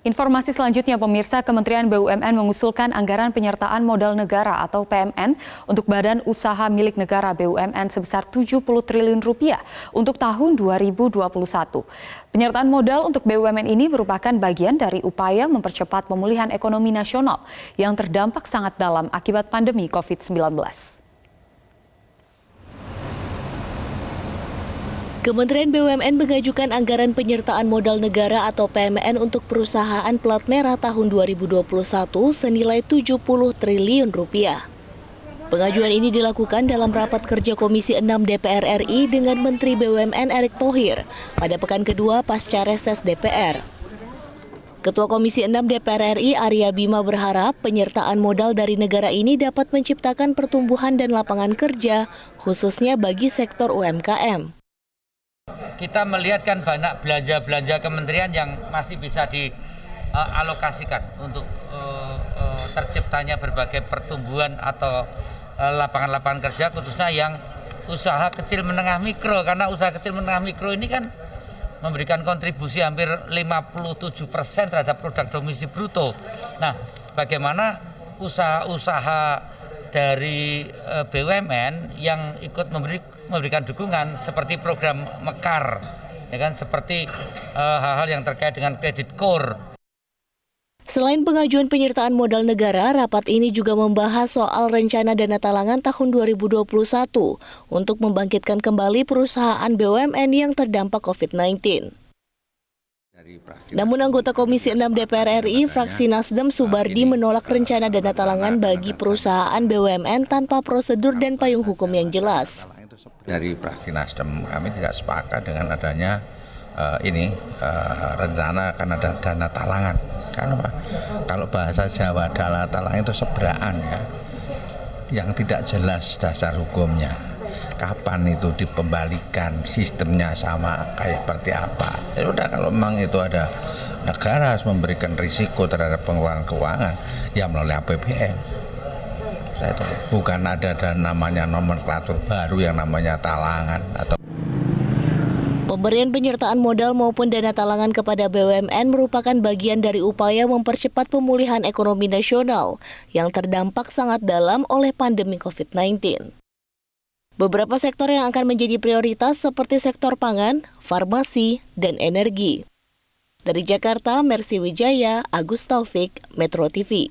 Informasi selanjutnya, pemirsa, Kementerian BUMN mengusulkan anggaran penyertaan modal negara atau PMN untuk Badan Usaha Milik Negara BUMN sebesar 70 triliun rupiah untuk tahun 2021. Penyertaan modal untuk BUMN ini merupakan bagian dari upaya mempercepat pemulihan ekonomi nasional yang terdampak sangat dalam akibat pandemi COVID-19. Kementerian BUMN mengajukan anggaran penyertaan modal negara atau PMN untuk perusahaan plat merah tahun 2021 senilai 70 triliun rupiah. Pengajuan ini dilakukan dalam rapat kerja Komisi 6 DPR RI dengan Menteri BUMN Erick Thohir pada pekan kedua pasca reses DPR. Ketua Komisi 6 DPR RI Arya Bima berharap penyertaan modal dari negara ini dapat menciptakan pertumbuhan dan lapangan kerja, khususnya bagi sektor UMKM. Kita melihat kan banyak belanja-belanja kementerian yang masih bisa dialokasikan untuk terciptanya berbagai pertumbuhan atau lapangan-lapangan kerja, khususnya yang usaha kecil menengah mikro, karena usaha kecil menengah mikro ini kan memberikan kontribusi hampir 57% terhadap produk domestik bruto. Nah, bagaimana usaha-usaha dari BUMN yang ikut memberikan dukungan seperti program Mekar, ya kan, seperti hal-hal yang terkait dengan kredit core. Selain pengajuan penyertaan modal negara, rapat ini juga membahas soal rencana dana talangan tahun 2021 untuk membangkitkan kembali perusahaan BUMN yang terdampak COVID-19. Namun anggota Komisi 6 DPR RI fraksi Nasdem Subardi menolak rencana dana talangan bagi perusahaan BUMN tanpa prosedur dan payung hukum yang jelas. Dari fraksi Nasdem kami tidak sepakat dengan adanya rencana akan ada dana talangan. Karena kalau bahasa Jawa dana talangan itu seberaan ya, yang tidak jelas dasar hukumnya. Kapan itu dikembalikan, sistemnya sama kayak seperti apa. Ya udah, kalau memang itu ada negara harus memberikan risiko terhadap pengeluaran keuangan ya melalui APBN. Itu bukan ada namanya nomenklatur baru yang namanya talangan atau Pemberian penyertaan modal maupun dana talangan kepada BUMN merupakan bagian dari upaya mempercepat pemulihan ekonomi nasional yang terdampak sangat dalam oleh pandemi COVID-19. Beberapa sektor yang akan menjadi prioritas seperti sektor pangan, farmasi, dan energi. Dari Jakarta, Mercy Wijaya, Agus Taufik, Metro TV.